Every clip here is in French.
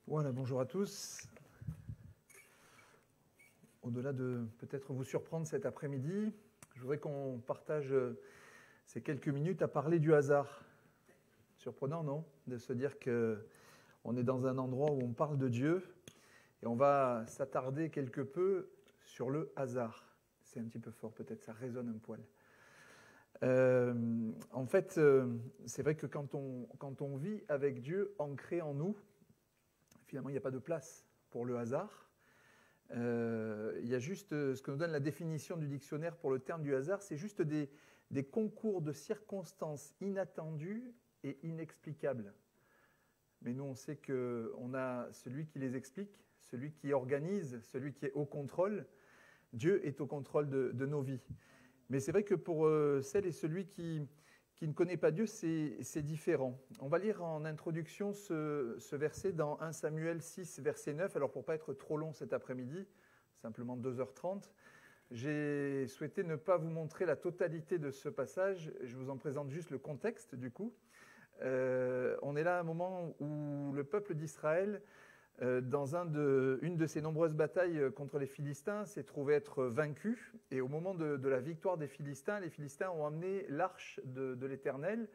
Voilà, bonjour à tous. Au-delà de peut-être vous surprendre cet après-midi, je voudrais qu'on partage ces quelques minutes à parler du hasard. Surprenant, non? De se dire qu'on est dans un endroit où on parle de Dieu et on va s'attarder quelque peu sur le hasard. C'est un petit peu fort, peut-être, ça résonne un poil. En fait, c'est vrai que quand on vit avec Dieu ancré en nous, finalement, il n'y a pas de place pour le hasard. Il y a juste ce que nous donne la définition du dictionnaire pour le terme du hasard, c'est juste des concours de circonstances inattendues et inexplicables. Mais nous, on sait qu'on a celui qui les explique, celui qui organise, celui qui est au contrôle. Dieu est au contrôle de nos vies. Mais c'est vrai que pour celles et celui qui ne connaît pas Dieu, c'est différent. On va lire en introduction ce verset dans 1 Samuel 6, verset 9. Alors pour ne pas être trop long cet après-midi, simplement 2h30, j'ai souhaité ne pas vous montrer la totalité de ce passage. Je vous en présente juste le contexte du coup. On est là à un moment où le peuple d'Israël, dans une de ses nombreuses batailles contre les Philistins, s'est trouvé être vaincu. Et au moment de la victoire des Philistins, les Philistins ont amené l'arche de l'Éternel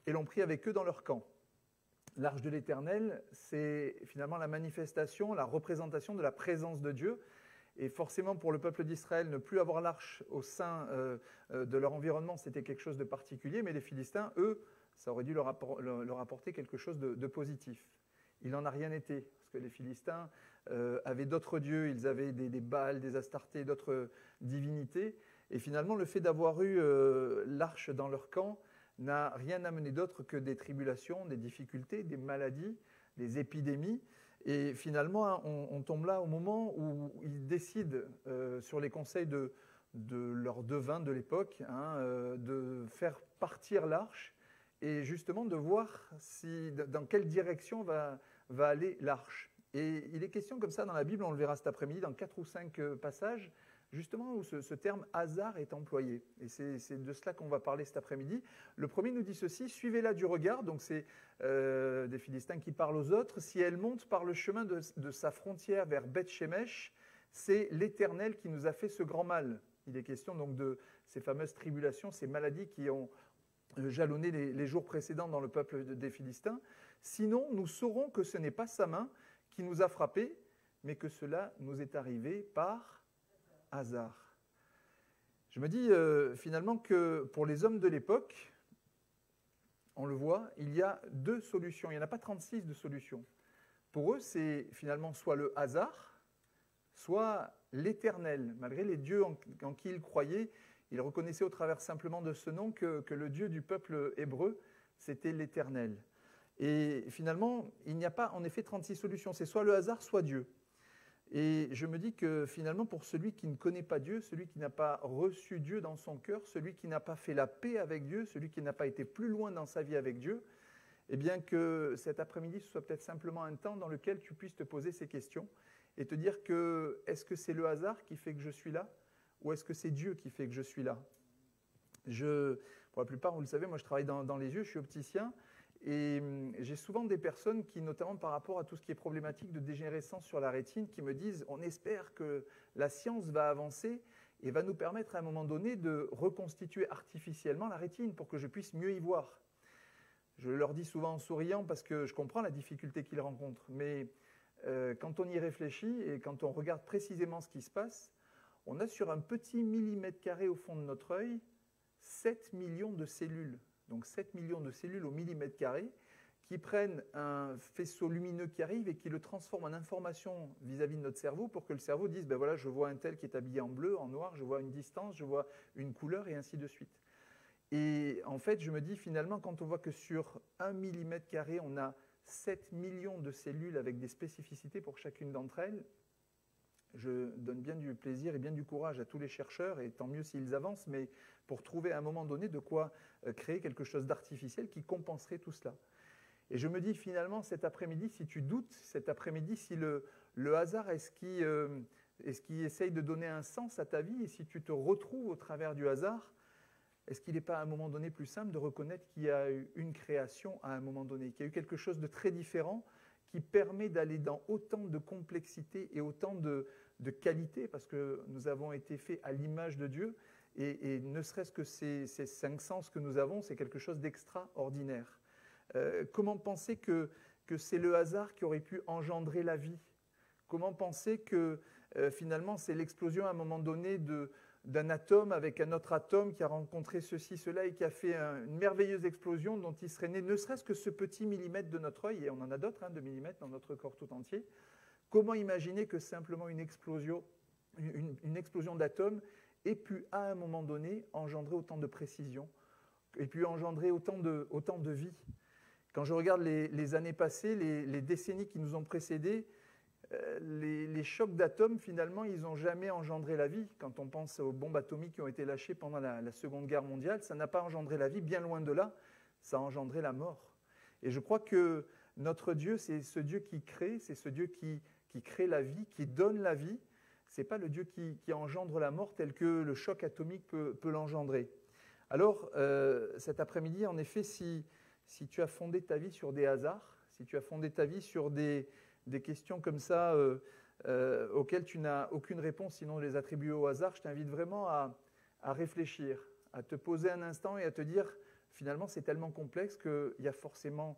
et l'ont pris avec eux dans leur camp. L'arche de l'Éternel, c'est finalement la manifestation, la représentation de la présence de Dieu. Et forcément, pour le peuple d'Israël, ne plus avoir l'arche au sein de leur environnement, c'était quelque chose de particulier. Mais les Philistins, eux, ça aurait dû leur apporter quelque chose de positif. Il n'en a rien été, parce que les Philistins avaient d'autres dieux, ils avaient des Baals, des Astartés, d'autres divinités. Et finalement, le fait d'avoir eu l'arche dans leur camp n'a rien amené d'autre que des tribulations, des difficultés, des maladies, des épidémies. Et finalement, on tombe là au moment où ils décident, sur les conseils de leurs devins de l'époque, de faire partir l'arche et justement de voir dans quelle direction va aller l'arche. Et il est question comme ça dans la Bible, on le verra cet après-midi, dans 4 ou 5 passages, justement où ce terme hasard est employé. Et c'est de cela qu'on va parler cet après-midi. Le premier nous dit ceci: suivez-la du regard, donc c'est des Philistins qui parlent aux autres. Si elle monte par le chemin de sa frontière vers Beth-Shemesh, c'est l'Éternel qui nous a fait ce grand mal. Il est question donc de ces fameuses tribulations, ces maladies qui ont jalonné les jours précédents dans le peuple des Philistins. Sinon, nous saurons que ce n'est pas sa main qui nous a frappés, mais que cela nous est arrivé par hasard. Je me dis finalement que pour les hommes de l'époque, on le voit, il y a 2 solutions. Il n'y en a pas 36 de solutions. Pour eux, c'est finalement soit le hasard, soit l'Éternel. Malgré les dieux en qui ils croyaient, ils reconnaissaient au travers simplement de ce nom que le Dieu du peuple hébreu, c'était l'Éternel. Et finalement, il n'y a pas en effet 36 solutions. C'est soit le hasard, soit Dieu. Et je me dis que finalement, pour celui qui ne connaît pas Dieu, celui qui n'a pas reçu Dieu dans son cœur, celui qui n'a pas fait la paix avec Dieu, celui qui n'a pas été plus loin dans sa vie avec Dieu, eh bien que cet après-midi, ce soit peut-être simplement un temps dans lequel tu puisses te poser ces questions et te dire que est-ce que c'est le hasard qui fait que je suis là, ou est-ce que c'est Dieu qui fait que je suis là? Pour la plupart, vous le savez, moi je travaille dans les yeux, je suis opticien, et j'ai souvent des personnes qui, notamment par rapport à tout ce qui est problématique de dégénérescence sur la rétine, qui me disent « on espère que la science va avancer et va nous permettre à un moment donné de reconstituer artificiellement la rétine pour que je puisse mieux y voir ». Je leur dis souvent en souriant parce que je comprends la difficulté qu'ils rencontrent, mais quand on y réfléchit et quand on regarde précisément ce qui se passe, on a sur un petit millimètre carré au fond de notre œil 7 millions de cellules. Donc 7 millions de cellules au millimètre carré qui prennent un faisceau lumineux qui arrive et qui le transforment en information vis-à-vis de notre cerveau pour que le cerveau dise ben voilà, je vois un tel qui est habillé en bleu, en noir, je vois une distance, je vois une couleur et ainsi de suite. Et en fait, je me dis finalement, quand on voit que sur 1 millimètre carré, on a 7 millions de cellules avec des spécificités pour chacune d'entre elles, je donne bien du plaisir et bien du courage à tous les chercheurs, et tant mieux s'ils avancent, mais pour trouver à un moment donné de quoi créer quelque chose d'artificiel qui compenserait tout cela. Et je me dis finalement cet après-midi, si tu doutes, cet après-midi, si le hasard est ce qui essaye de donner un sens à ta vie, et si tu te retrouves au travers du hasard, est-ce qu'il n'est pas à un moment donné plus simple de reconnaître qu'il y a eu une création à un moment donné, qu'il y a eu quelque chose de très différent qui permet d'aller dans autant de complexité et autant de qualité, parce que nous avons été faits à l'image de Dieu, et ne serait-ce que ces 5 sens que nous avons, c'est quelque chose d'extraordinaire. Comment penser que c'est le hasard qui aurait pu engendrer la vie? Comment penser que finalement c'est l'explosion à un moment donné d'un atome avec un autre atome qui a rencontré ceci, cela et qui a fait une merveilleuse explosion dont il serait né ne serait-ce que ce petit millimètre de notre œil, et on en a d'autres de millimètres dans notre corps tout entier. Comment imaginer que simplement une explosion d'atomes ait pu à un moment donné engendrer autant de précision, ait pu engendrer autant de vie? Quand je regarde les années passées, les décennies qui nous ont précédés, les chocs d'atomes, finalement, ils n'ont jamais engendré la vie. Quand on pense aux bombes atomiques qui ont été lâchées pendant la Seconde Guerre mondiale, ça n'a pas engendré la vie, bien loin de là, ça a engendré la mort. Et je crois que notre Dieu, c'est ce Dieu qui crée, c'est ce Dieu qui crée la vie, qui donne la vie. Ce n'est pas le Dieu qui engendre la mort tel que le choc atomique peut l'engendrer. Alors, cet après-midi, en effet, si tu as fondé ta vie sur des hasards, si tu as fondé ta vie sur des questions comme ça auxquelles tu n'as aucune réponse, sinon de les attribuer au hasard, je t'invite vraiment à réfléchir, à te poser un instant et à te dire, finalement, c'est tellement complexe qu'il y a forcément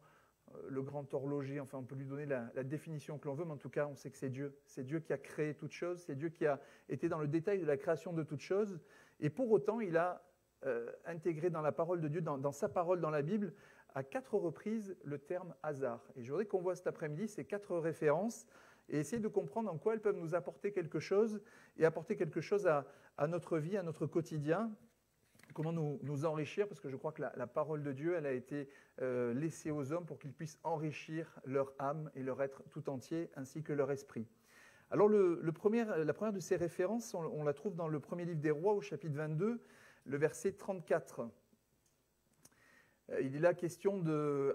le grand horloger, enfin on peut lui donner la définition que l'on veut, mais en tout cas, on sait que c'est Dieu. C'est Dieu qui a créé toute chose, c'est Dieu qui a été dans le détail de la création de toute chose, et pour autant, il a intégré dans la parole de Dieu, dans sa parole dans la Bible, à 4 reprises le terme hasard. Et je voudrais qu'on voit cet après-midi ces 4 références et essayer de comprendre en quoi elles peuvent nous apporter quelque chose et apporter quelque chose à notre vie, à notre quotidien, comment nous enrichir, parce que je crois que la parole de Dieu, elle a été laissée aux hommes pour qu'ils puissent enrichir leur âme et leur être tout entier, ainsi que leur esprit. Alors la première de ces références, on la trouve dans le premier livre des Rois, au chapitre 22, le verset 34. Il est là question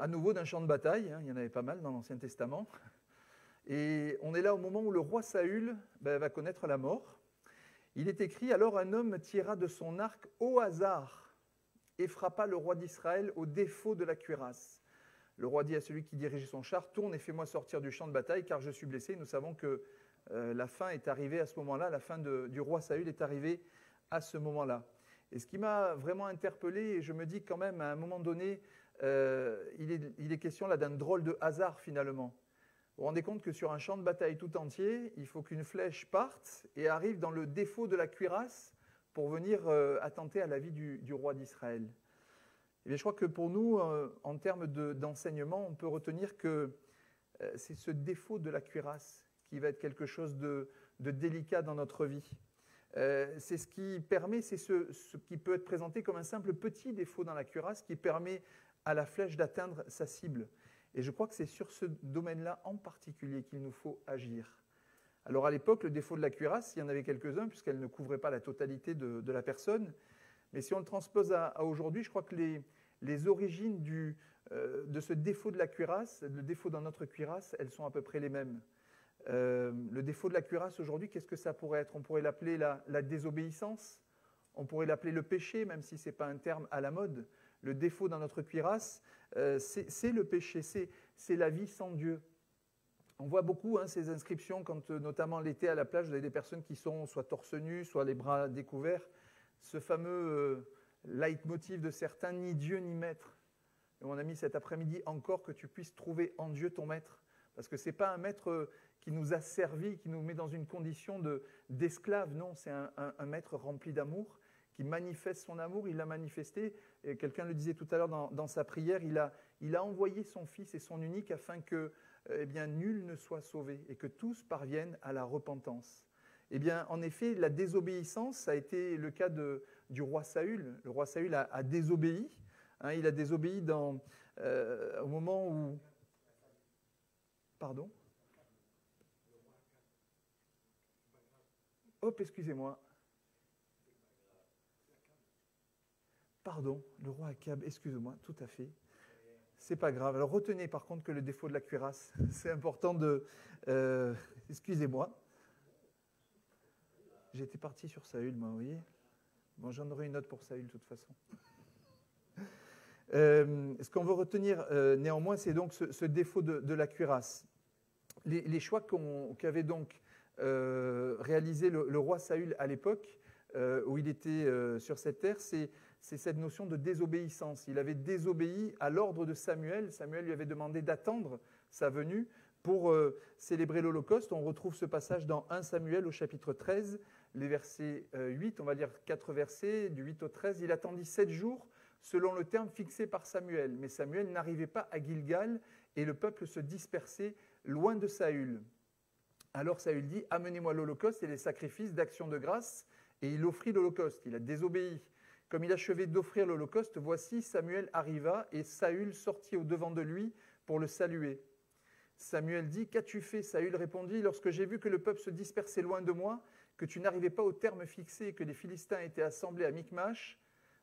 à nouveau d'un champ de bataille, il y en avait pas mal dans l'Ancien Testament, et on est là au moment où le roi Saül va connaître la mort. Il est écrit « Alors un homme tira de son arc au hasard et frappa le roi d'Israël au défaut de la cuirasse. Le roi dit à celui qui dirigeait son char « Tourne et fais-moi sortir du champ de bataille car je suis blessé. » Nous savons que la fin est arrivée à ce moment-là, la fin du roi Saül est arrivée à ce moment-là. Et ce qui m'a vraiment interpellé, et je me dis quand même, à un moment donné, il est question là d'un drôle de hasard finalement. Vous vous rendez compte que sur un champ de bataille tout entier, il faut qu'une flèche parte et arrive dans le défaut de la cuirasse pour venir attenter à la vie du roi d'Israël. Et bien, je crois que pour nous, en termes d'enseignement, on peut retenir que c'est ce défaut de la cuirasse qui va être quelque chose de délicat dans notre vie. C'est ce qui permet, c'est ce qui peut être présenté comme un simple petit défaut dans la cuirasse qui permet à la flèche d'atteindre sa cible. Et je crois que c'est sur ce domaine-là en particulier qu'il nous faut agir. Alors à l'époque, le défaut de la cuirasse, il y en avait quelques-uns puisqu'elle ne couvrait pas la totalité de la personne. Mais si on le transpose à aujourd'hui, je crois que les origines de ce défaut de la cuirasse, le défaut dans notre cuirasse, elles sont à peu près les mêmes. Le défaut de la cuirasse aujourd'hui, qu'est-ce que ça pourrait être? On pourrait l'appeler la désobéissance, on pourrait l'appeler le péché, même si ce n'est pas un terme à la mode. Le défaut dans notre cuirasse, c'est le péché, c'est la vie sans Dieu. On voit beaucoup ces inscriptions, quand notamment l'été à la plage, vous avez des personnes qui sont soit torse nu, soit les bras découverts. Ce fameux leitmotiv de certains, ni Dieu ni maître. Et on a mis cet après-midi encore que tu puisses trouver en Dieu ton maître. Parce que ce n'est pas un maître qui nous a servi, qui nous met dans une condition d'esclave. Non, c'est un maître rempli d'amour, qui manifeste son amour. Il l'a manifesté, et quelqu'un le disait tout à l'heure dans sa prière, il a envoyé son Fils et son unique afin que nul ne soit sauvé et que tous parviennent à la repentance. Eh bien, en effet, la désobéissance, ça a été le cas du roi Saül. Le roi Saül a désobéi. Il a désobéi au moment où... Pardon ? Hop, excusez-moi. Pardon, le roi Akab, excusez-moi, tout à fait. C'est pas grave. Alors retenez par contre que le défaut de la cuirasse, c'est important de... excusez-moi. J'étais parti sur Saül, moi, vous voyez. Bon, j'en aurai une note pour Saül, de toute façon. Ce qu'on veut retenir néanmoins, c'est donc ce défaut de la cuirasse. les choix qu'avait donc réalisé le roi Saül à l'époque, où il était sur cette terre, c'est cette notion de désobéissance. Il avait désobéi à l'ordre de Samuel. Samuel lui avait demandé d'attendre sa venue pour célébrer l'Holocauste. On retrouve ce passage dans 1 Samuel au chapitre 13, les versets 8, on va lire 4 versets, du 8 au 13. Il attendit 7 jours selon le terme fixé par Samuel. Mais Samuel n'arrivait pas à Gilgal et le peuple se dispersait loin de Saül. Alors Saül dit « Amenez-moi l'Holocauste et les sacrifices d'action de grâce ». Et il offrit l'Holocauste. Il a désobéi. Comme il achevait d'offrir l'Holocauste, voici Samuel arriva et Saül sortit au-devant de lui pour le saluer. Samuel dit « Qu'as-tu fait » Saül répondit « Lorsque j'ai vu que le peuple se dispersait loin de moi, que tu n'arrivais pas au terme fixé et que les Philistins étaient assemblés à Michmash,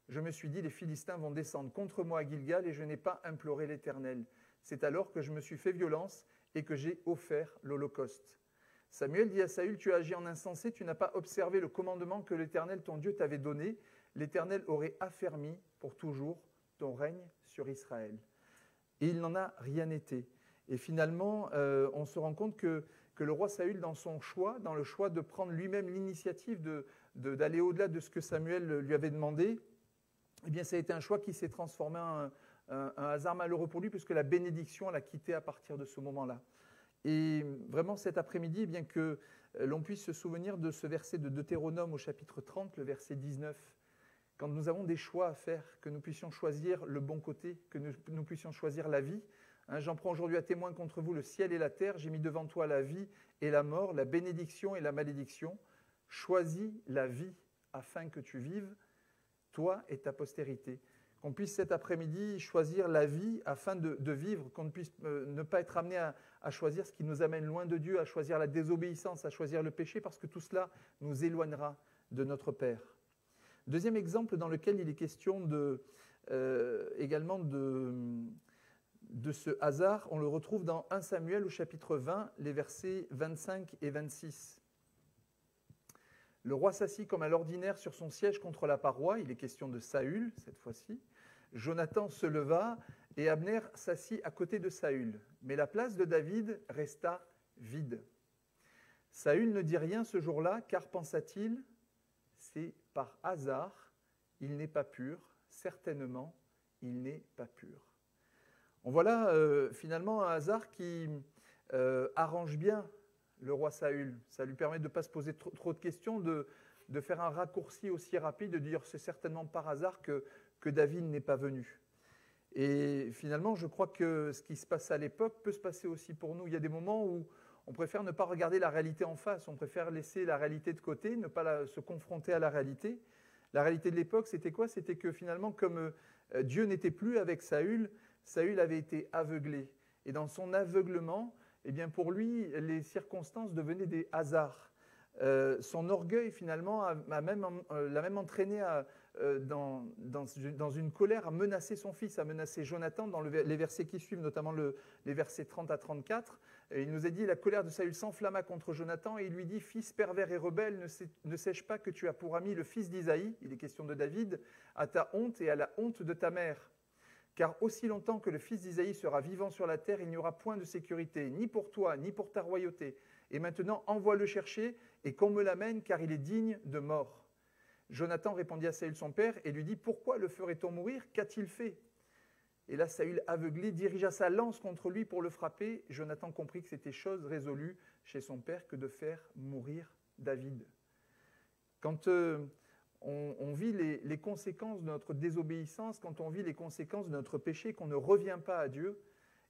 je me suis dit, les Philistins vont descendre contre moi à Gilgal et je n'ai pas imploré l'Éternel. C'est alors que je me suis fait violence et que j'ai offert l'Holocauste. » Samuel dit à Saül, « Tu as agi en insensé, tu n'as pas observé le commandement que l'Éternel, ton Dieu, t'avait donné. L'Éternel aurait affermi pour toujours ton règne sur Israël. » Et il n'en a rien été. Et finalement, on se rend compte que le roi Saül, dans son choix, dans le choix de prendre lui-même l'initiative d'aller au-delà de ce que Samuel lui avait demandé, eh bien, ça a été un choix qui s'est transformé en un hasard malheureux pour lui, puisque la bénédiction l'a quitté à partir de ce moment-là. Et vraiment, cet après-midi, eh bien que l'on puisse se souvenir de ce verset de Deutéronome au chapitre 30, le verset 19. Quand nous avons des choix à faire, que nous puissions choisir le bon côté, que nous puissions choisir la vie. J'en prends aujourd'hui à témoin contre vous le ciel et la terre. J'ai mis devant toi la vie et la mort, la bénédiction et la malédiction. Choisis la vie afin que tu vives, toi et ta postérité. Qu'on puisse cet après-midi choisir la vie afin de vivre, qu'on ne puisse ne pas être amené à choisir ce qui nous amène loin de Dieu, à choisir la désobéissance, à choisir le péché, parce que tout cela nous éloignera de notre Père. Deuxième exemple dans lequel il est question également de ce hasard, on le retrouve dans 1 Samuel au chapitre 20, les versets 25 et 26. Le roi s'assit comme à l'ordinaire sur son siège contre la paroi, il est question de Saül cette fois-ci. Jonathan se leva et Abner s'assit à côté de Saül. Mais la place de David resta vide. Saül ne dit rien ce jour-là, car pensa-t-il, c'est par hasard, il n'est pas pur, certainement, il n'est pas pur. On voit là finalement un hasard qui arrange bien le roi Saül. Ça lui permet de ne pas se poser trop de questions, de faire un raccourci aussi rapide, de dire c'est certainement par hasard que David n'est pas venu. Et finalement, je crois que ce qui se passe à l'époque peut se passer aussi pour nous. Il y a des moments où on préfère ne pas regarder la réalité en face, on préfère laisser la réalité de côté, ne pas se confronter à la réalité. La réalité de l'époque, c'était quoi ? C'était que finalement, comme Dieu n'était plus avec Saül, Saül avait été aveuglé. Et dans son aveuglement, eh bien pour lui, les circonstances devenaient des hasards. Son orgueil, finalement, l'a même entraîné dans une colère à menacer son fils, à menacer Jonathan, dans les versets qui suivent, notamment les versets 30 à 34. Et il nous a dit, la colère de Saül s'enflamma contre Jonathan, et il lui dit, « Fils pervers et rebelle, ne sais-je pas que tu as pour ami le fils d'Isaïe, il est question de David, à ta honte et à la honte de ta mère. Car aussi longtemps que le fils d'Isaïe sera vivant sur la terre, il n'y aura point de sécurité, ni pour toi, ni pour ta royauté. Et maintenant, envoie-le chercher, et qu'on me l'amène, car il est digne de mort. » Jonathan répondit à Saül son père, et lui dit, « Pourquoi le ferait-on mourir ? Qu'a-t-il fait ?» Et là, Saül, aveuglé, dirigea sa lance contre lui pour le frapper. Jonathan comprit que c'était chose résolue chez son père que de faire mourir David. Quand on vit les conséquences de notre désobéissance, quand on vit les conséquences de notre péché, qu'on ne revient pas à Dieu,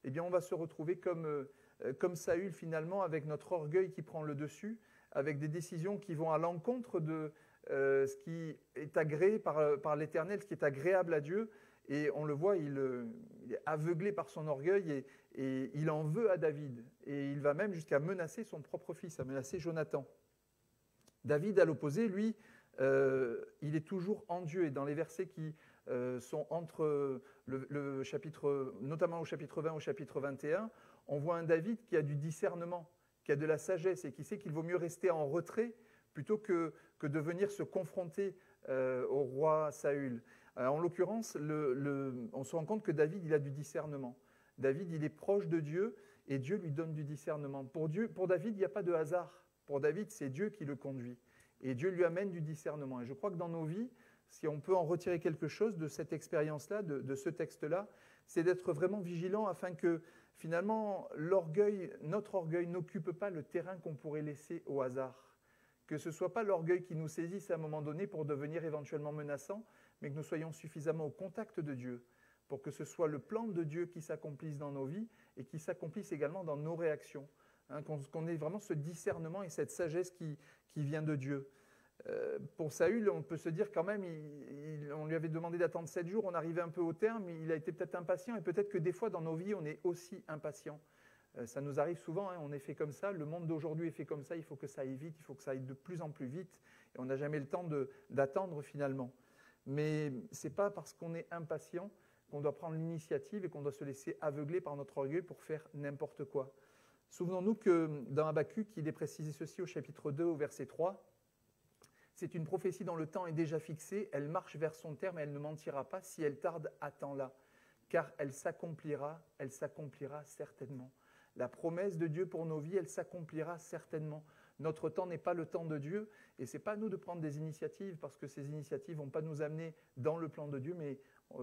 eh bien on va se retrouver comme Saül finalement, avec notre orgueil qui prend le dessus, avec des décisions qui vont à l'encontre de ce qui est agréé par l'Éternel, ce qui est agréable à Dieu. Et on le voit, il est aveuglé par son orgueil et il en veut à David. Et il va même jusqu'à menacer son propre fils, à menacer Jonathan. David, à l'opposé, lui, il est toujours en Dieu. Et dans les versets qui sont entre le chapitre, notamment au chapitre 20 au chapitre 21, on voit un David qui a du discernement, qui a de la sagesse et qui sait qu'il vaut mieux rester en retrait plutôt que de venir se confronter au roi Saül. En l'occurrence, on se rend compte que David, il a du discernement. David, il est proche de Dieu et Dieu lui donne du discernement. Pour David, il n'y a pas de hasard. Pour David, c'est Dieu qui le conduit. Et Dieu lui amène du discernement. Et je crois que dans nos vies, si on peut en retirer quelque chose de cette expérience-là, de ce texte-là, c'est d'être vraiment vigilant afin que finalement notre orgueil n'occupe pas le terrain qu'on pourrait laisser au hasard. Que ce ne soit pas l'orgueil qui nous saisisse à un moment donné pour devenir éventuellement menaçant, mais que nous soyons suffisamment au contact de Dieu pour que ce soit le plan de Dieu qui s'accomplisse dans nos vies et qui s'accomplisse également dans nos réactions. Qu'on ait vraiment ce discernement et cette sagesse qui vient de Dieu. Pour Saül, on peut se dire quand même, on lui avait demandé d'attendre 7 jours, on arrivait un peu au terme, il a été peut-être impatient, et peut-être que des fois dans nos vies, on est aussi impatient. Ça nous arrive souvent, on est fait comme ça, le monde d'aujourd'hui est fait comme ça, il faut que ça aille vite, il faut que ça aille de plus en plus vite, et on n'a jamais le temps d'attendre finalement. Mais ce n'est pas parce qu'on est impatient qu'on doit prendre l'initiative et qu'on doit se laisser aveugler par notre orgueil pour faire n'importe quoi. Souvenons-nous que dans Habakkuk, il est précisé ceci au chapitre 2, au verset 3, « C'est une prophétie dont le temps est déjà fixé, elle marche vers son terme et elle ne mentira pas, si elle tarde, attends-la, car elle s'accomplira certainement. » La promesse de Dieu pour nos vies, elle s'accomplira certainement. Notre temps n'est pas le temps de Dieu, et ce n'est pas à nous de prendre des initiatives, parce que ces initiatives ne vont pas nous amener dans le plan de Dieu, mais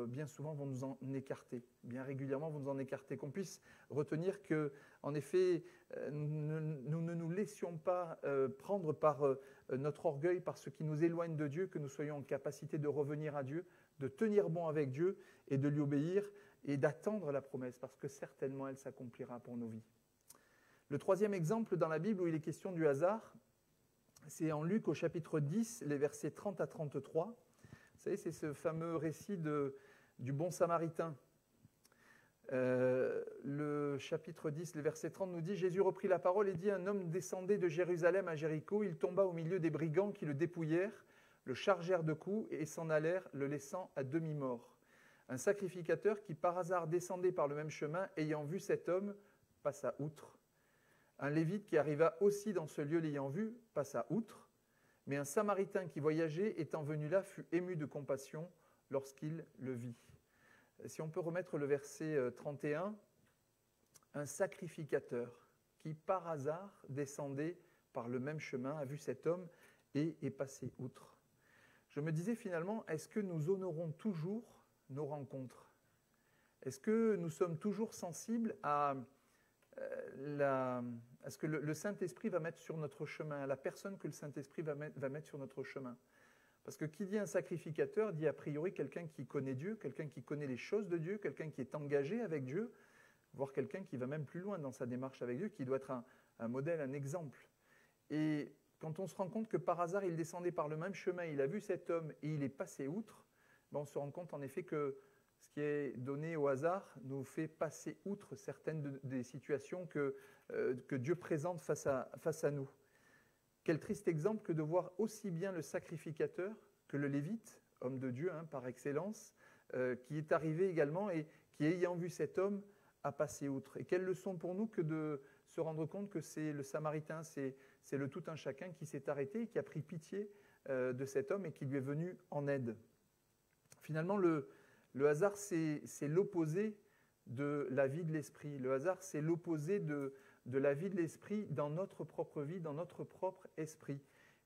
bien souvent vont nous en écarter, bien régulièrement vont nous en écarter. Qu'on puisse retenir que, en effet, nous ne nous laissions pas prendre par notre orgueil, par ce qui nous éloigne de Dieu, que nous soyons en capacité de revenir à Dieu, de tenir bon avec Dieu et de lui obéir et d'attendre la promesse, parce que certainement elle s'accomplira pour nos vies. Le troisième exemple dans la Bible où il est question du hasard, c'est en Luc au chapitre 10, les versets 30 à 33. Vous savez, c'est ce fameux récit du bon samaritain. Le chapitre 10, le verset 30 nous dit « Jésus reprit la parole et dit, un homme descendait de Jérusalem à Jéricho, il tomba au milieu des brigands qui le dépouillèrent, le chargèrent de coups et s'en allèrent, le laissant à demi-mort. Un sacrificateur qui par hasard descendait par le même chemin, ayant vu cet homme, passa outre. Un lévite qui arriva aussi dans ce lieu l'ayant vu, passa outre. Mais un samaritain qui voyageait, étant venu là, fut ému de compassion lorsqu'il le vit. » Si on peut remettre le verset 31, un sacrificateur qui par hasard descendait par le même chemin, a vu cet homme et est passé outre. Je me disais finalement, est-ce que nous honorons toujours nos rencontres? Est-ce que nous sommes toujours sensibles à ce que le Saint-Esprit va mettre sur notre chemin, à la personne que le Saint-Esprit va mettre sur notre chemin? Parce que qui dit un sacrificateur dit a priori quelqu'un qui connaît Dieu, quelqu'un qui connaît les choses de Dieu, quelqu'un qui est engagé avec Dieu, voire quelqu'un qui va même plus loin dans sa démarche avec Dieu, qui doit être un modèle, un exemple. Et quand on se rend compte que par hasard il descendait par le même chemin, il a vu cet homme et il est passé outre, ben on se rend compte en effet que ce qui est donné au hasard nous fait passer outre certaines des situations que Dieu présente face à nous. Quel triste exemple que de voir aussi bien le sacrificateur que le lévite, homme de Dieu par excellence, qui est arrivé également et qui, ayant vu cet homme, a passé outre. Et quelle leçon pour nous que de se rendre compte que c'est le Samaritain, c'est le tout un chacun qui s'est arrêté et qui a pris pitié de cet homme et qui lui est venu en aide. Finalement, le hasard, c'est l'opposé de la vie de l'esprit. Le hasard, c'est l'opposé de la vie de l'esprit dans notre propre vie, dans notre propre esprit.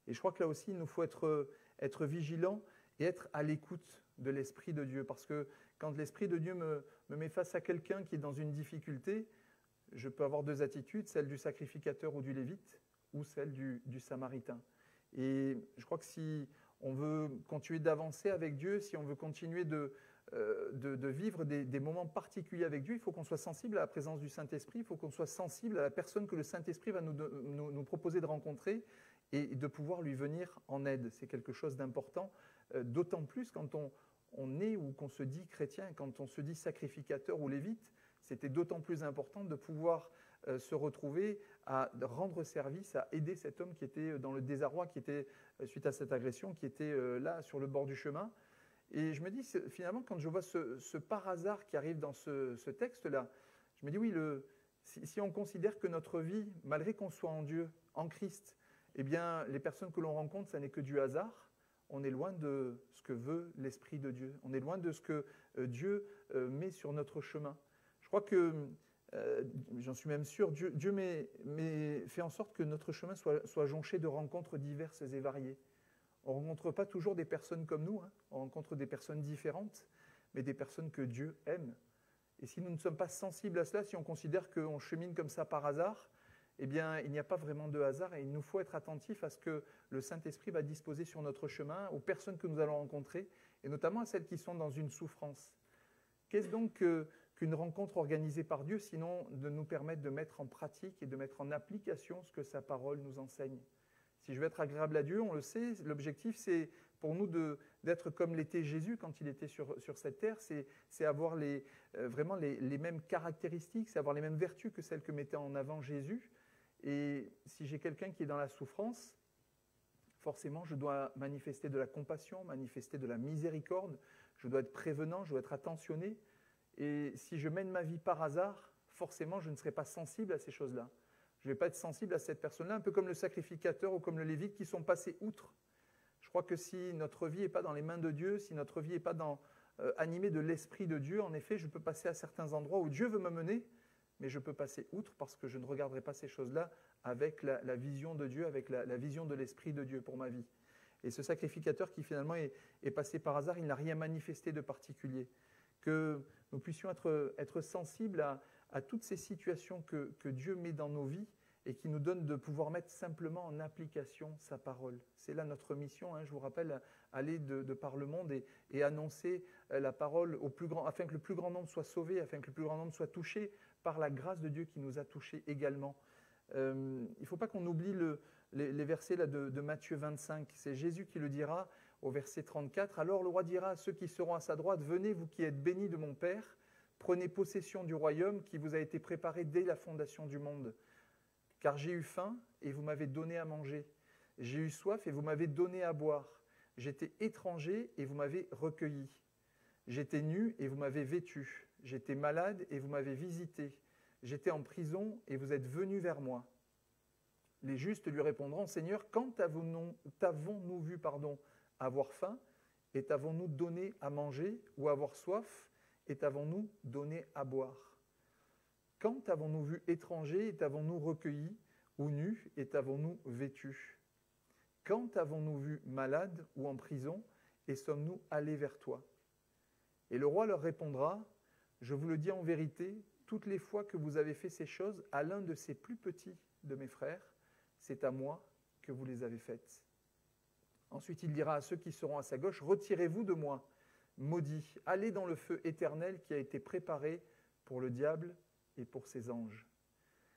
Et je crois que là aussi, il nous faut être vigilant et être à l'écoute de l'Esprit de Dieu. Parce que quand l'Esprit de Dieu me met face à quelqu'un qui est dans une difficulté, je peux avoir deux attitudes, celle du sacrificateur ou du lévite, ou celle du samaritain. Et je crois que si on veut continuer d'avancer avec Dieu, si on veut continuer de vivre des moments particuliers avec Dieu, il faut qu'on soit sensible à la présence du Saint-Esprit, il faut qu'on soit sensible à la personne que le Saint-Esprit va nous proposer de rencontrer et de pouvoir lui venir en aide. C'est quelque chose d'important, d'autant plus quand on est ou qu'on se dit chrétien, quand on se dit sacrificateur ou lévite, c'était d'autant plus important de pouvoir se retrouver à rendre service, à aider cet homme qui était dans le désarroi, qui était, suite à cette agression, qui était là sur le bord du chemin. Et je me dis, finalement, quand je vois ce par hasard qui arrive dans ce texte-là, je me dis, oui, si on considère que notre vie, malgré qu'on soit en Dieu, en Christ, eh bien, les personnes que l'on rencontre, ça n'est que du hasard, on est loin de ce que veut l'Esprit de Dieu. On est loin de ce que Dieu met sur notre chemin. Je crois que, j'en suis même sûr, Dieu fait en sorte que notre chemin soit jonché de rencontres diverses et variées. On ne rencontre pas toujours des personnes comme nous, hein. On rencontre des personnes différentes, mais des personnes que Dieu aime. Et si nous ne sommes pas sensibles à cela, si on considère qu'on chemine comme ça par hasard, eh bien, il n'y a pas vraiment de hasard et il nous faut être attentifs à ce que le Saint-Esprit va disposer sur notre chemin, aux personnes que nous allons rencontrer, et notamment à celles qui sont dans une souffrance. Qu'est-ce donc qu'une rencontre organisée par Dieu, sinon de nous permettre de mettre en pratique et de mettre en application ce que sa parole nous enseigne? Si je veux être agréable à Dieu, on le sait, l'objectif c'est pour nous d'être comme l'était Jésus quand il était sur cette terre, c'est avoir vraiment les mêmes caractéristiques, c'est avoir les mêmes vertus que celles que mettait en avant Jésus. Et si j'ai quelqu'un qui est dans la souffrance, forcément je dois manifester de la compassion, manifester de la miséricorde, je dois être prévenant, je dois être attentionné. Et si je mène ma vie par hasard, forcément je ne serai pas sensible à ces choses-là. Je ne vais pas être sensible à cette personne-là, un peu comme le sacrificateur ou comme le lévite qui sont passés outre. Je crois que si notre vie n'est pas dans les mains de Dieu, si notre vie n'est pas animée de l'Esprit de Dieu, en effet, je peux passer à certains endroits où Dieu veut me mener, mais je peux passer outre parce que je ne regarderai pas ces choses-là avec la vision de Dieu, avec la vision de l'Esprit de Dieu pour ma vie. Et ce sacrificateur qui finalement est passé par hasard, il n'a rien manifesté de particulier. Que nous puissions être sensibles à toutes ces situations que Dieu met dans nos vies et qui nous donne de pouvoir mettre simplement en application sa parole. C'est là notre mission, hein, je vous rappelle, aller de par le monde et annoncer la parole au plus grand, afin que le plus grand nombre soit sauvé, afin que le plus grand nombre soit touché par la grâce de Dieu qui nous a touchés également. Il ne faut pas qu'on oublie les versets là de Matthieu 25. C'est Jésus qui le dira au verset 34. « Alors le roi dira à ceux qui seront à sa droite, « Venez, vous qui êtes bénis de mon Père, prenez possession du royaume qui vous a été préparé dès la fondation du monde. Car j'ai eu faim et vous m'avez donné à manger. J'ai eu soif et vous m'avez donné à boire. J'étais étranger et vous m'avez recueilli. J'étais nu et vous m'avez vêtu. J'étais malade et vous m'avez visité. J'étais en prison et vous êtes venus vers moi. » Les justes lui répondront, « Seigneur, quand t'avons-nous vu avoir faim et t'avons-nous donné à manger, ou avoir soif et t'avons-nous donné à boire? Quand t'avons-nous vu étranger et t'avons-nous recueilli, ou nu et t'avons-nous vêtu? Quand t'avons-nous vu malade ou en prison et sommes-nous allés vers toi? » Et le roi leur répondra, « Je vous le dis en vérité, toutes les fois que vous avez fait ces choses à l'un de ces plus petits de mes frères, c'est à moi que vous les avez faites. » Ensuite, il dira à ceux qui seront à sa gauche, « Retirez-vous de moi, maudits, allez dans le feu éternel qui a été préparé pour le diable et pour ses anges. »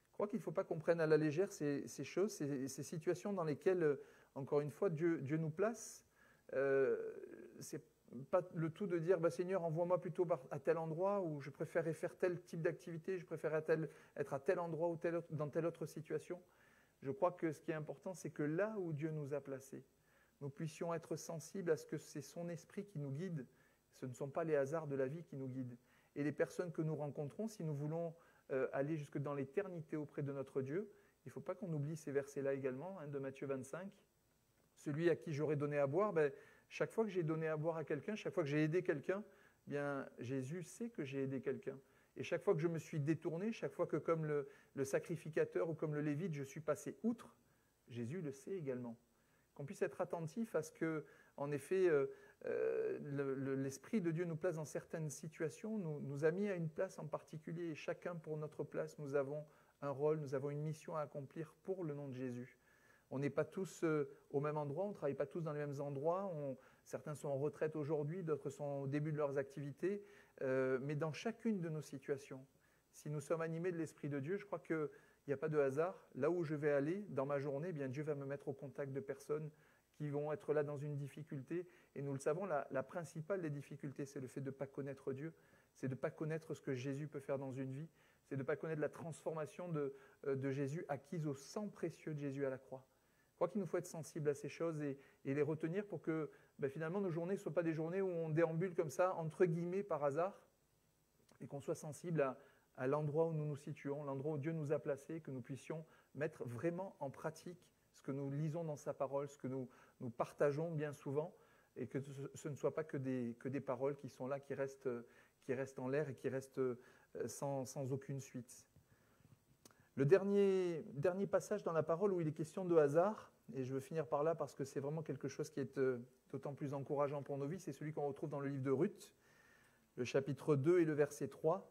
Je crois qu'il ne faut pas qu'on prenne à la légère ces choses, ces situations dans lesquelles, encore une fois, Dieu nous place. C'est pas le tout de dire, Seigneur, envoie-moi plutôt à tel endroit où je préférerais faire tel type d'activité, je préférerais être à tel endroit ou dans telle autre situation. Je crois que ce qui est important, c'est que là où Dieu nous a placés, nous puissions être sensibles à ce que c'est son esprit qui nous guide. Ce ne sont pas les hasards de la vie qui nous guident. Et les personnes que nous rencontrons, si nous voulons aller jusque dans l'éternité auprès de notre Dieu, il ne faut pas qu'on oublie ces versets-là également, de Matthieu 25. Celui à qui j'aurais donné à boire, chaque fois que j'ai donné à boire à quelqu'un, chaque fois que j'ai aidé quelqu'un, bien Jésus sait que j'ai aidé quelqu'un. Et chaque fois que je me suis détourné, chaque fois que comme le sacrificateur ou comme le lévite, je suis passé outre, Jésus le sait également. Qu'on puisse être attentif à ce que, en effet, l'Esprit de Dieu nous place dans certaines situations, nous a mis à une place en particulier, et chacun pour notre place, nous avons un rôle, nous avons une mission à accomplir pour le nom de Jésus. On n'est pas tous au même endroit, on ne travaille pas tous dans les mêmes endroits, certains sont en retraite aujourd'hui, d'autres sont au début de leurs activités, mais dans chacune de nos situations, si nous sommes animés de l'Esprit de Dieu, je crois qu'il n'y a pas de hasard. Là où je vais aller dans ma journée, bien Dieu va me mettre au contact de personnes qui vont être là dans une difficulté. Et nous le savons, la principale des difficultés, c'est le fait de ne pas connaître Dieu, c'est de ne pas connaître ce que Jésus peut faire dans une vie, c'est de ne pas connaître la transformation de Jésus acquise au sang précieux de Jésus à la croix. Je crois qu'il nous faut être sensibles à ces choses et les retenir pour que finalement nos journées ne soient pas des journées où on déambule comme ça, entre guillemets, par hasard, et qu'on soit sensible à l'endroit où nous nous situons, l'endroit où Dieu nous a placés, que nous puissions mettre vraiment en pratique ce que nous lisons dans sa parole, ce que nous partageons bien souvent, et que ce ne soit pas que des paroles qui sont là, qui restent en l'air et qui restent sans aucune suite. Le dernier passage dans la parole où il est question de hasard, et je veux finir par là parce que c'est vraiment quelque chose qui est d'autant plus encourageant pour nos vies, c'est celui qu'on retrouve dans le livre de Ruth, le chapitre 2 et le verset 3.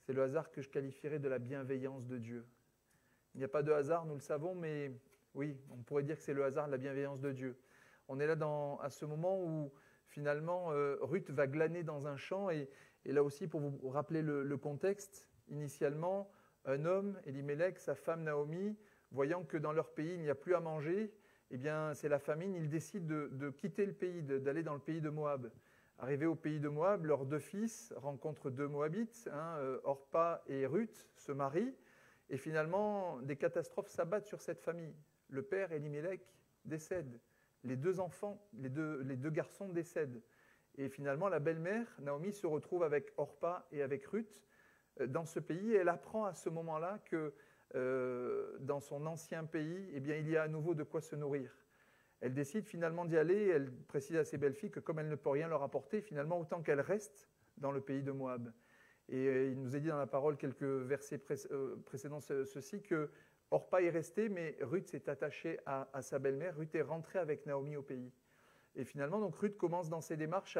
C'est le hasard que je qualifierais de la bienveillance de Dieu. Il n'y a pas de hasard, nous le savons, mais oui, on pourrait dire que c'est le hasard de la bienveillance de Dieu. On est là à ce moment où finalement Ruth va glaner dans un champ, et là aussi pour vous rappeler le contexte, initialement, un homme, Elimelech, sa femme Naomi, voyant que dans leur pays il n'y a plus à manger, eh bien c'est la famine, ils décident de quitter le pays, d'aller dans le pays de Moab. Arrivés au pays de Moab, leurs 2 fils rencontrent 2 Moabites, Orpa et Ruth, se marient, et finalement des catastrophes s'abattent sur cette famille. Le père, Elimelech, décède. Les 2 enfants, les deux garçons décèdent. Et finalement, la belle-mère, Naomi, se retrouve avec Orpa et avec Ruth dans ce pays. Et elle apprend à ce moment-là que dans son ancien pays, eh bien, il y a à nouveau de quoi se nourrir. Elle décide finalement d'y aller. Elle précise à ses belles-filles que comme elle ne peut rien leur apporter, finalement, autant qu'elle reste dans le pays de Moab. Et il nous est dit dans la parole quelques versets précédents ceci, que Orpa est restée, mais Ruth s'est attachée à sa belle-mère. Ruth est rentrée avec Naomi au pays. Et finalement, donc, Ruth commence dans ses démarches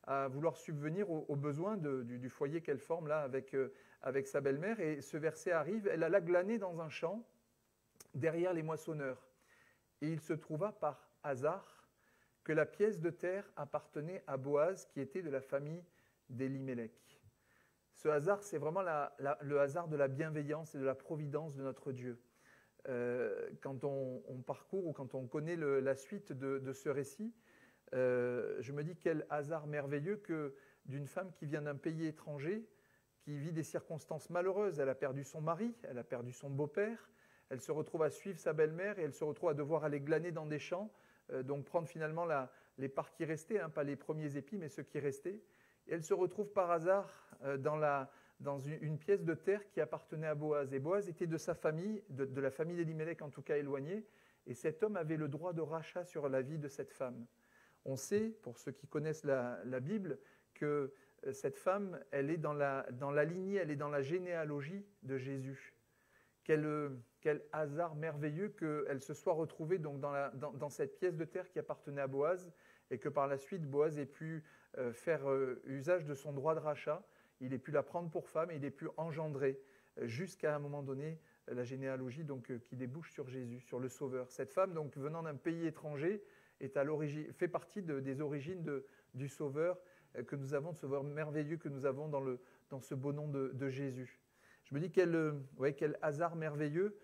à vouloir subvenir aux besoins du foyer qu'elle forme là avec sa belle-mère. Et ce verset arrive, elle alla glaner dans un champ derrière les moissonneurs. Et il se trouva par hasard que la pièce de terre appartenait à Boaz, qui était de la famille d'Elimelech. Ce hasard, c'est vraiment le hasard de la bienveillance et de la providence de notre Dieu. Quand on parcourt ou quand on connaît la suite de ce récit, je me dis quel hasard merveilleux que d'une femme qui vient d'un pays étranger, qui vit des circonstances malheureuses. Elle a perdu son mari, elle a perdu son beau-père, elle se retrouve à suivre sa belle-mère et elle se retrouve à devoir aller glaner dans des champs, donc prendre finalement les parts qui restaient, pas les premiers épis, mais ceux qui restaient. Et elle se retrouve par hasard dans une pièce de terre qui appartenait à Boaz. Et Boaz était de sa famille, de la famille d'Elimelech en tout cas éloignée, et cet homme avait le droit de rachat sur la vie de cette femme. On sait, pour ceux qui connaissent la Bible, que cette femme, elle est dans la lignée, elle est dans la généalogie de Jésus. Quel hasard merveilleux qu'elle se soit retrouvée donc dans cette pièce de terre qui appartenait à Boaz, et que par la suite Boaz ait pu faire usage de son droit de rachat. Il ait pu la prendre pour femme et il ait pu engendrer jusqu'à un moment donné la généalogie donc, qui débouche sur Jésus, sur le Sauveur. Cette femme, donc, venant d'un pays étranger, fait partie des origines du Sauveur que nous avons, de ce Sauveur merveilleux que nous avons dans ce beau nom de Jésus. Je me dis quel hasard merveilleux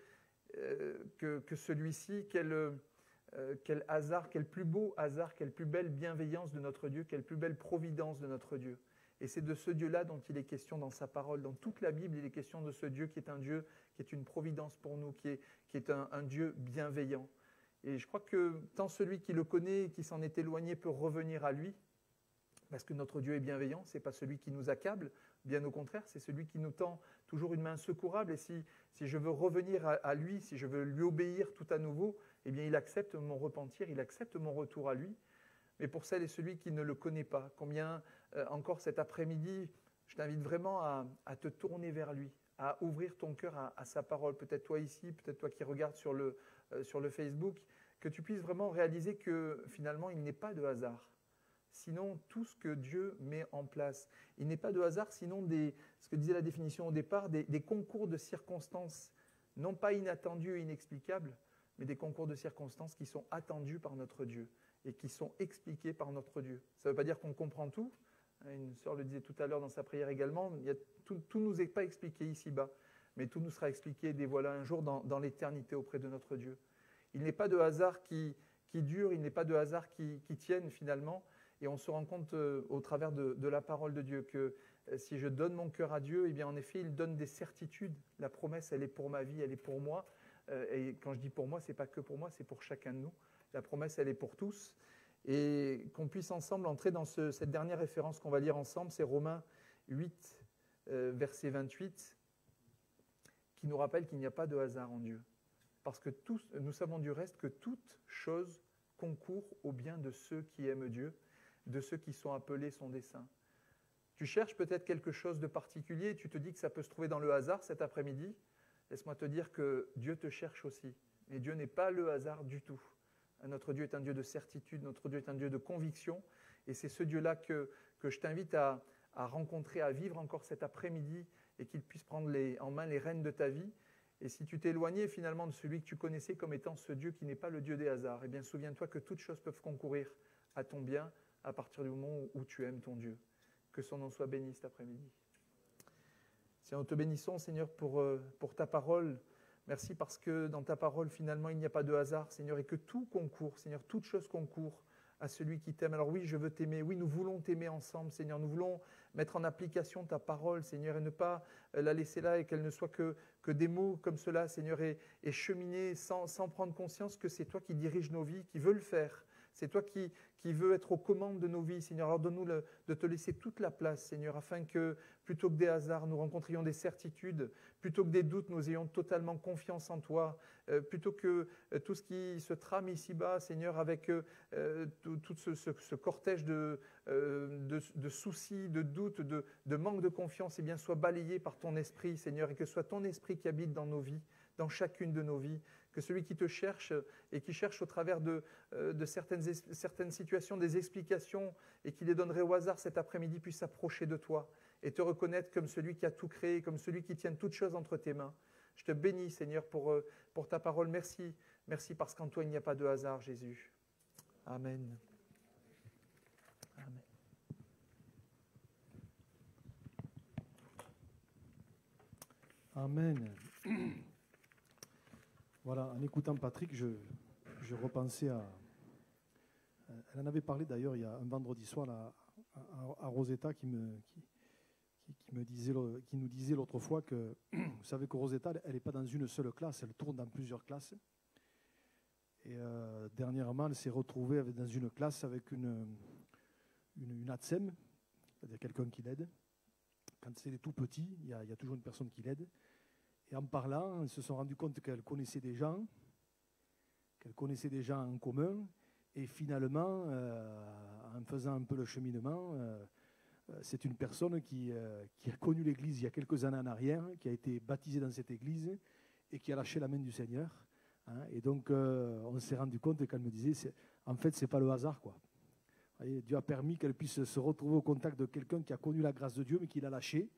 que celui-ci, quel hasard, quel plus beau hasard, quelle plus belle bienveillance de notre Dieu, quelle plus belle providence de notre Dieu. Et c'est de ce Dieu-là dont il est question dans sa parole. Dans toute la Bible, il est question de ce Dieu qui est un Dieu, qui est une providence pour nous, qui est un Dieu bienveillant. Et je crois que tant celui qui le connaît et qui s'en est éloigné peut revenir à lui, parce que notre Dieu est bienveillant, ce n'est pas celui qui nous accable, bien au contraire, c'est celui qui nous tend toujours une main secourable. Et si je veux revenir à lui, si je veux lui obéir tout à nouveau, eh bien il accepte mon repentir, il accepte mon retour à lui. Mais pour celle et celui qui ne le connaît pas, combien encore cet après-midi, je t'invite vraiment à te tourner vers lui, à ouvrir ton cœur à sa parole. Peut-être toi ici, peut-être toi qui regardes sur le Facebook, que tu puisses vraiment réaliser que finalement il n'est pas de hasard. Sinon, tout ce que Dieu met en place, il n'est pas de hasard, sinon ce que disait la définition au départ, des concours de circonstances, non pas inattendus et inexplicables, mais des concours de circonstances qui sont attendus par notre Dieu et qui sont expliqués par notre Dieu. Ça ne veut pas dire qu'on comprend tout. Une sœur le disait tout à l'heure dans sa prière également, tout ne nous est pas expliqué ici-bas, mais tout nous sera expliqué et dévoilé un jour dans l'éternité auprès de notre Dieu. Il n'est pas de hasard qui dure, il n'est pas de hasard qui tienne finalement. Et on se rend compte au travers de la parole de Dieu que si je donne mon cœur à Dieu, eh bien en effet, il donne des certitudes. La promesse, elle est pour ma vie, elle est pour moi. Et quand je dis pour moi, ce n'est pas que pour moi, c'est pour chacun de nous. La promesse, elle est pour tous. Et qu'on puisse ensemble entrer dans cette dernière référence qu'on va lire ensemble, c'est Romains 8, verset 28, qui nous rappelle qu'il n'y a pas de hasard en Dieu. Parce que nous savons du reste que toute chose concourt au bien de ceux qui aiment Dieu, de ceux qui sont appelés son dessein. Tu cherches peut-être quelque chose de particulier, tu te dis que ça peut se trouver dans le hasard cet après-midi. Laisse-moi te dire que Dieu te cherche aussi. Et Dieu n'est pas le hasard du tout. Notre Dieu est un Dieu de certitude, notre Dieu est un Dieu de conviction. Et c'est ce Dieu-là que je t'invite à rencontrer, à vivre encore cet après-midi et qu'il puisse prendre en main les rênes de ta vie. Et si tu t'es éloigné finalement de celui que tu connaissais comme étant ce Dieu qui n'est pas le Dieu des hasards, eh bien souviens-toi que toutes choses peuvent concourir à ton bien à partir du moment où tu aimes ton Dieu. Que son nom soit béni cet après-midi. Seigneur, nous te bénissons, Seigneur, pour ta parole. Merci parce que dans ta parole, finalement, il n'y a pas de hasard, Seigneur, et que tout concourt, Seigneur, toute chose concourt à celui qui t'aime. Alors oui, je veux t'aimer. Oui, nous voulons t'aimer ensemble, Seigneur. Nous voulons mettre en application ta parole, Seigneur, et ne pas la laisser là et qu'elle ne soit que des mots comme cela, Seigneur, et cheminer sans prendre conscience que c'est toi qui diriges nos vies, qui veux le faire. C'est toi qui veux être aux commandes de nos vies, Seigneur. Alors donne-nous de te laisser toute la place, Seigneur, afin que plutôt que des hasards, nous rencontrions des certitudes, plutôt que des doutes, nous ayons totalement confiance en toi, plutôt que tout ce qui se trame ici-bas, Seigneur, avec tout ce cortège de soucis, de doutes, de manque de confiance, eh bien, soit balayé par ton esprit, Seigneur, et que ce soit ton esprit qui habite dans nos vies, dans chacune de nos vies, que celui qui te cherche et qui cherche au travers de certaines situations des explications et qui les donnerait au hasard cet après-midi puisse s'approcher de toi et te reconnaître comme celui qui a tout créé, comme celui qui tient toutes choses entre tes mains. Je te bénis, Seigneur, pour ta parole. Merci. Merci parce qu'en toi, il n'y a pas de hasard, Jésus. Amen. Amen. Amen. Voilà, en écoutant Patrick, je repensais à... Elle en avait parlé d'ailleurs il y a un vendredi soir là, à Rosetta qui nous disait l'autre fois que, vous savez que Rosetta, elle n'est pas dans une seule classe, elle tourne dans plusieurs classes. Et dernièrement, elle s'est retrouvée dans une classe avec une ATSEM, c'est-à-dire quelqu'un qui l'aide. Quand c'est tout petit, il y a toujours une personne qui l'aide. Et en parlant, ils se sont rendus compte qu'elle connaissait des gens en commun. Et finalement, en faisant un peu le cheminement, c'est une personne qui a connu l'Église il y a quelques années en arrière, qui a été baptisée dans cette Église et qui a lâché la main du Seigneur. Et donc, on s'est rendu compte qu'elle me disait, en fait, ce n'est pas le hasard, quoi. Voyez, Dieu a permis qu'elle puisse se retrouver au contact de quelqu'un qui a connu la grâce de Dieu, mais qui l'a lâché.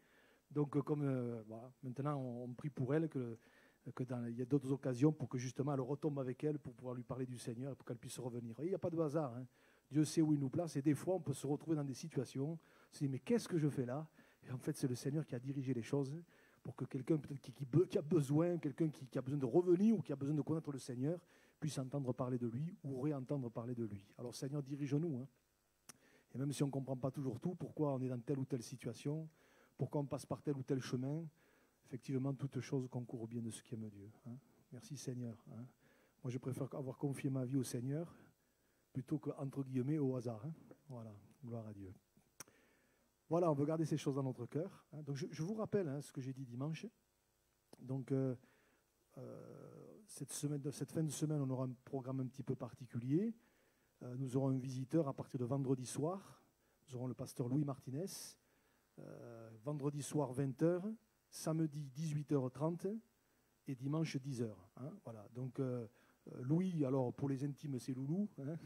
Donc, voilà, maintenant, on prie pour elle il y a d'autres occasions pour que justement elle retombe avec elle pour pouvoir lui parler du Seigneur et pour qu'elle puisse revenir. Il n'y a pas de hasard. Hein. Dieu sait où il nous place et des fois, on peut se retrouver dans des situations, on se dit, mais qu'est-ce que je fais là? Et en fait, c'est le Seigneur qui a dirigé les choses pour que quelqu'un peut-être qui a besoin, quelqu'un qui a besoin de revenir ou qui a besoin de connaître le Seigneur puisse entendre parler de lui ou réentendre parler de lui. Alors, Seigneur, dirige-nous. Hein. Et même si on ne comprend pas toujours tout, pourquoi on est dans telle ou telle situation, pourquoi on passe par tel ou tel chemin, effectivement, toute chose concourt au bien de ceux qui aiment Dieu. Hein. Merci Seigneur. Hein. Moi, je préfère avoir confié ma vie au Seigneur plutôt qu'entre guillemets au hasard. Hein. Voilà, gloire à Dieu. Voilà, on veut garder ces choses dans notre cœur. Hein. Donc, je vous rappelle ce que j'ai dit dimanche. Donc, cette fin de semaine, on aura un programme un petit peu particulier. Nous aurons un visiteur à partir de vendredi soir. Nous aurons le pasteur Louis Martinez. Vendredi soir 20h, samedi 18h30 et dimanche 10h. Hein, voilà. Donc Louis, alors pour les intimes, c'est Loulou. Hein.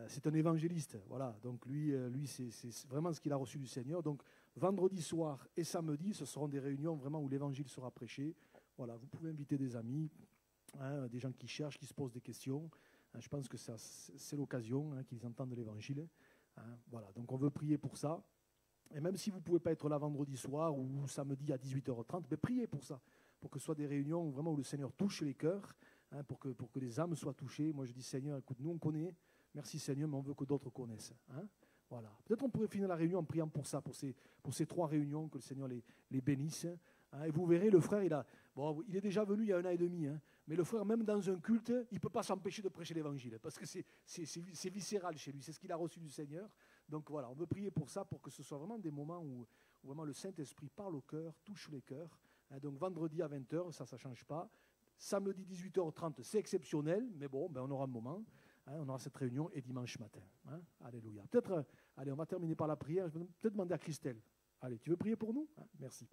C'est un évangéliste. Voilà. Donc lui c'est vraiment ce qu'il a reçu du Seigneur. Donc vendredi soir et samedi, ce seront des réunions vraiment où l'évangile sera prêché. Voilà. Vous pouvez inviter des amis, hein, des gens qui cherchent, qui se posent des questions. Hein, je pense que c'est l'occasion hein, qu'ils entendent l'évangile. Hein, voilà. Donc on veut prier pour ça. Et même si vous ne pouvez pas être là vendredi soir ou samedi à 18h30, mais priez pour ça, pour que ce soit des réunions vraiment où le Seigneur touche les cœurs, hein, pour que les âmes soient touchées. Moi, je dis, Seigneur, écoute, nous, on connaît, merci Seigneur, mais on veut que d'autres connaissent. Hein. Voilà. Peut-être on pourrait finir la réunion en priant pour ça, pour ces 3 réunions, que le Seigneur les bénisse. Hein. Et vous verrez, le frère, il est déjà venu il y a 1 an et demi, hein, mais le frère, même dans un culte, il ne peut pas s'empêcher de prêcher l'évangile, parce que c'est viscéral chez lui, c'est ce qu'il a reçu du Seigneur. Donc voilà, on veut prier pour ça, pour que ce soit vraiment des moments où vraiment le Saint-Esprit parle au cœur, touche les cœurs. Hein, donc vendredi à 20h, ça ne change pas. Samedi 18h30, c'est exceptionnel, mais bon, on aura un moment. Hein, on aura cette réunion et dimanche matin. Hein, alléluia. Peut-être, allez, on va terminer par la prière. Je vais peut-être demander à Christelle. Allez, tu veux prier pour nous? Hein, merci.